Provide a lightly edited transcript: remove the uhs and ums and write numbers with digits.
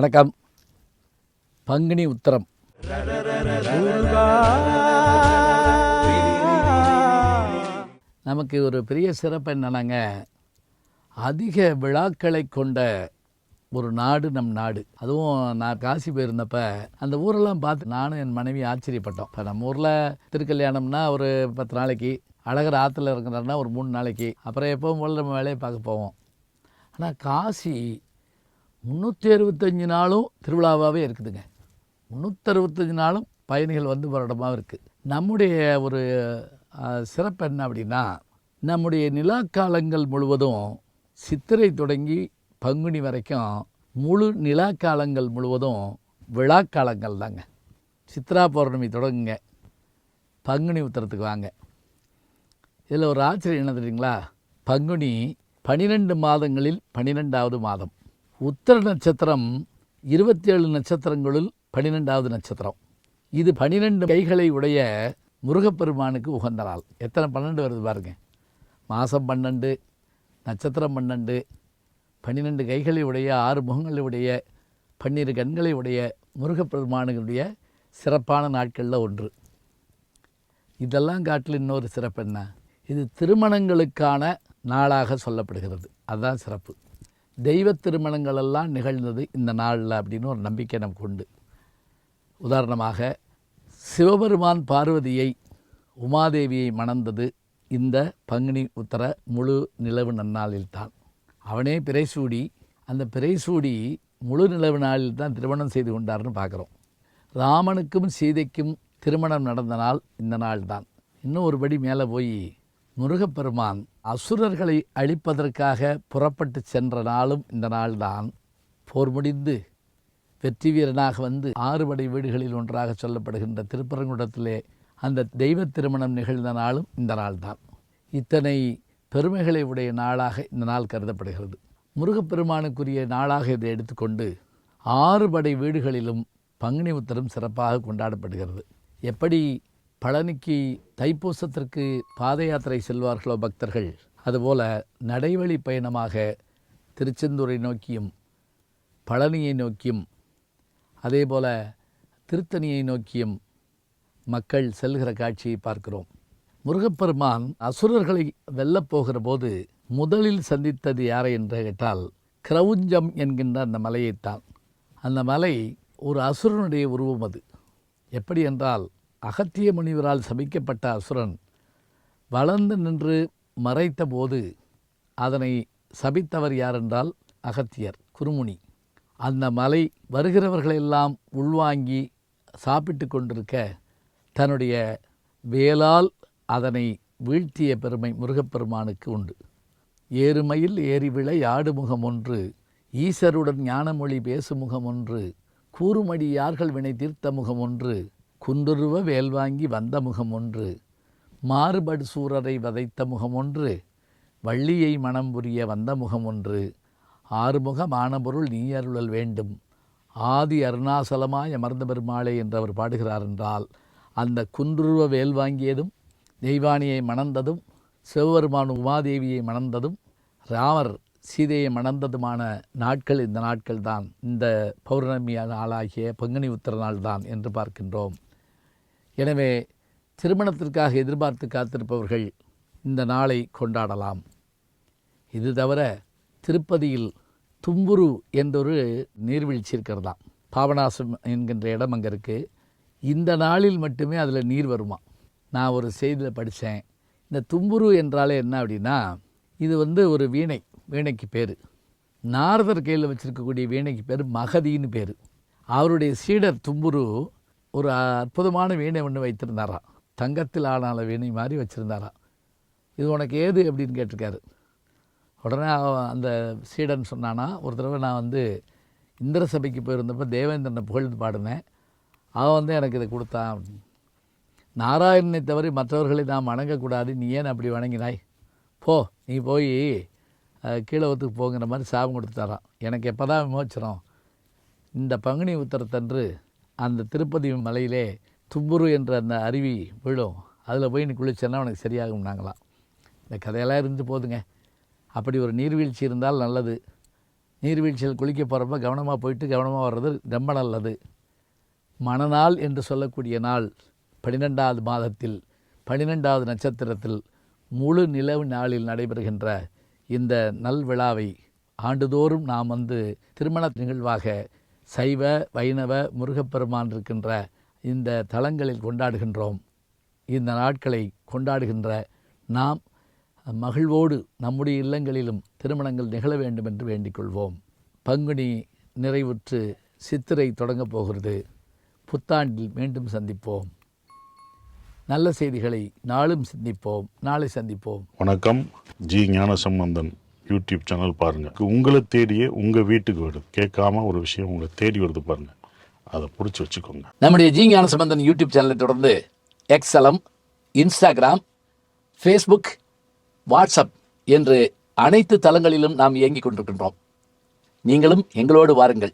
வணக்கம். பங்குனி உத்திரம். நமக்கு ஒரு பெரிய சிறப்பு என்னன்னாங்க, அதிக விழாக்களை கொண்ட ஒரு நாடு நம் நாடு. அதுவும் நான் காசி போயிருந்தப்ப அந்த ஊரெல்லாம் பார்த்து நானும் என் மனைவி ஆச்சரியப்பட்டோம். இப்போ நம்ம ஊரில் திருக்கல்யாணம்னா ஒரு 10 நாளைக்கு, அழகர் ஆற்றுல இருக்கிறாருன்னா ஒரு 3 நாளைக்கு, அப்புறம் எப்பவும் போல் நம்ம வேலையை பார்க்க போவோம். ஆனால் காசி 365 நாளும் திருவிழாவாகவே இருக்குதுங்க. 365 நாளும் பயணிகள் வந்து வருடமாக இருக்குது. நம்முடைய ஒரு சிறப்பு என்ன அப்படின்னா, நம்முடைய நிலாக்காலங்கள் முழுவதும் சித்திரை தொடங்கி பங்குனி வரைக்கும் முழு நிலாக்காலங்கள் முழுவதும் விழாக்காலங்கள் தாங்க. சித்ரா பௌர்ணமி தொடங்குங்க, பங்குனி உத்திரத்துக்கு வாங்க. இதில் ஒரு ஆச்சரியம் என்ன தெரியுங்களா? பங்குனி 12 மாதங்களில் 12வது மாதம். உத்திர நட்சத்திரம் 27 நட்சத்திரங்களுள் 12வது நட்சத்திரம். இது 12 கைகளை உடைய முருகப்பெருமானுக்கு உகந்த நாள். எத்தனை 12 வருது பாருங்க. மாதம் 12, நட்சத்திரம் 12, 12 கைகளை உடைய, 6 முகங்களை உடைய, 12 கண்களை உடைய முருகப்பெருமானுடைய சிறப்பான நாட்களில் ஒன்று. இதெல்லாம் காட்டில் இன்னொரு சிறப்பு என்ன? இது திருமணங்களுக்கான நாளாக சொல்லப்படுகிறது. அதுதான் சிறப்பு. தெய்வ திருமணங்களெல்லாம் நிகழ்ந்தது இந்த நாளில் அப்படின்னு ஒரு நம்பிக்கை நமக்கு உண்டு. உதாரணமாக சிவபெருமான் பார்வதியை, உமாதேவியை மணந்தது இந்த பங்குனி உத்தர முழு நிலவு நன்னாளில்தான். அவனே பிறைசூடி, அந்த பிறைசூடி முழு நிலவு நாளில் தான் திருமணம் செய்து கொண்டார்னு பார்க்குறோம். ராமனுக்கும் சீதைக்கும் திருமணம் நடந்த நாள் இந்த நாள் தான். இன்னும் ஒருபடி மேலே போய் முருகப்பெருமான் அசுரர்களை அழிப்பதற்காக புறப்பட்டு சென்ற நாளும் இந்த நாள்தான். போர் முடிந்து வெற்றி வீரனாக வந்து 6 படை வீடுகளில் ஒன்றாக சொல்லப்படுகின்ற திருப்பரங்குன்றத்திலே அந்த தெய்வ திருமணம் நிகழ்ந்த நாளும் இந்த நாள்தான். இத்தனை பெருமைகளை உடைய நாளாக இந்த நாள் கருதப்படுகிறது. முருகப்பெருமானுக்குரிய நாளாக இதை எடுத்துக்கொண்டு 6 படை வீடுகளிலும் பங்குனி உத்திரம் சிறப்பாக கொண்டாடப்படுகிறது. எப்படி பழனிக்கு தைப்பூசத்திற்கு பாத யாத்திரை செல்வார்களோ பக்தர்கள், அதுபோல் நடைவழி பயணமாக திருச்செந்தூரை நோக்கியும் பழனியை நோக்கியும் அதேபோல் திருத்தணியை நோக்கியும் மக்கள் செல்கிற காட்சியை பார்க்கிறோம். முருகப்பெருமான் அசுரர்களை வெல்லப்போகிற போது முதலில் சந்தித்தது யாரை என்று கேட்டால் கிரவுஞ்சம் என்கின்ற அந்த மலையைத்தான். அந்த மலை ஒரு அசுரனுடைய உருவம். அது எப்படி என்றால், அகத்திய முனிவரால் சபிக்கப்பட்ட அசுரன் வளர்ந்து நின்று மறைத்த போது அதனை சபித்தவர் யாரென்றால் அகத்தியர், குருமுனி. அந்த மலை வருகிறவர்களெல்லாம் உள்வாங்கி சாப்பிட்டு கொண்டிருக்க தன்னுடைய வேலால் அதனை வீழ்த்திய பெருமை முருகப்பெருமானுக்கு உண்டு. ஏறுமையில் ஏறிவிளை ஆடுமுகம் ஒன்று, ஈசருடன் ஞானமொழி பேசுமுகம் ஒன்று, கூறுமடி யார்கள் வினை தீர்த்த முகம் ஒன்று, குன்றுருவ வேல்வாங்கி வந்த முகம் ஒன்று, மாறுபடு சூரரை வதைத்த முகம் ஒன்று, வள்ளியை மனம் புரிய வந்த முகம் ஒன்று, ஆறுமுகமான பொருள் நீ அருளல் வேண்டும், ஆதி அருணாசலமாய் அமர்ந்த பெருமாளே என்று அவர் பாடுகிறார். என்றால் அந்த குன்றுருவ வேல் வாங்கியதும், தெய்வானியை மணந்ததும், சிவபெருமான் உமாதேவியை மணந்ததும், ராமர் சீதையை மணந்ததுமான நாட்கள் இந்த நாட்கள் தான். இந்த பௌர்ணமி நாளாகிய பங்குனி உத்திர நாள் தான் என்று பார்க்கின்றோம். எனவே திருமணத்திற்காக எதிர்பார்த்து காத்திருப்பவர்கள் இந்த நாளை கொண்டாடலாம். இது தவிர திருப்பதியில் தும்புரு என்றொரு நீர்வீழ்ச்சி இருக்கிறதாம். பாபநாசம் என்கின்ற இடம் அங்கே இருக்குது. இந்த நாளில் மட்டுமே அதில் நீர் வருமா. நான் ஒரு செய்தியில் படித்தேன். இந்த தும்புரு என்றாலே என்ன அப்படின்னா, இது ஒரு வீணைக்கு பேர். நாரதர் கையில் வச்சுருக்கக்கூடிய வீணைக்கு பேர் மகதின்னு பேர். அவருடைய சீடர் தும்புரு ஒரு அற்புதமான வீணை ஒன்று வைத்திருந்தாராம். தங்கத்தில் ஆனால வீணை மாதிரி வச்சுருந்தாராம். இது உனக்கு ஏது அப்படின்னு கேட்டிருக்காரு. உடனே அந்த சீடன் சொன்னானா, ஒரு தடவை நான் இந்திர சபைக்கு போயிருந்தப்போ தேவேந்திரனை புகழ்ந்து பாடினேன். அவன் எனக்கு இதை கொடுத்தான். நாராயணனை தவிர மற்றவர்களை நாம் வணங்கக்கூடாது, நீ ஏன் அப்படி வணங்கினாய், போ நீ போய் கீழே ஒத்துக்கு போங்கிற மாதிரி சாபம் கொடுத்துட்டாரான். எனக்கு எப்போ தான் விமோச்சனம்? இந்த பங்குனி உத்திரத்தன்று அந்த திருப்பதி மலையிலே தும்புரு என்ற அந்த அருவி விழும், அதில் போய் நீ குளிச்சேன்னா உனக்கு சரியாகும்னாங்களாம். இந்த கதையெல்லாம் இருந்து போதுங்க. அப்படி ஒரு நீர்வீழ்ச்சி இருந்தால் நல்லது. நீர்வீழ்ச்சியில் குளிக்க போகிறப்ப கவனமாக போயிட்டு கவனமாக வர்றது ரொம்ப நல்லது. மணநாள் என்று சொல்லக்கூடிய நாள் 12வது மாதத்தில் 12வது நட்சத்திரத்தில் முழு நிலவு நாளில் நடைபெறுகின்ற இந்த நல்விழாவை ஆண்டுதோறும் நாம் திருமண நிகழ்வாக சைவ வைணவ முருகப்பெருமான் இருக்கின்ற இந்த தலங்களில் கொண்டாடுகின்றோம். இந்த நாட்களை கொண்டாடுகின்ற நாம் மகிழ்வோடு நம்முடைய இல்லங்களிலும் திருமணங்கள் நிகழ வேண்டும் என்று வேண்டிக் கொள்வோம். பங்குனி நிறைவுற்று சித்திரை தொடங்கப் போகிறது. புத்தாண்டில் மீண்டும் சந்திப்போம். நல்ல செய்திகளை நாளும் சிந்திப்போம். நாளை சந்திப்போம். வணக்கம். ஜி ஞானசம்பந்தன் யூடியூப் சேனல் பாருங்கள். உங்களை தேடியே உங்கள் வீட்டுக்கு வருது. கேட்காம ஒரு விஷயம் உங்களை தேடி வருது பாருங்கள், அதை பிடிச்சி வச்சுக்கோங்க. நம்முடைய ஜி ஞானசம்பந்தன் யூடியூப் சேனலை தொடர்ந்து எக்ஸலம், இன்ஸ்டாகிராம், ஃபேஸ்புக், வாட்ஸ்அப் என்று அனைத்து தளங்களிலும் நாம் இயங்கிக் கொண்டிருக்கின்றோம். நீங்களும் எங்களோடு வாருங்கள்.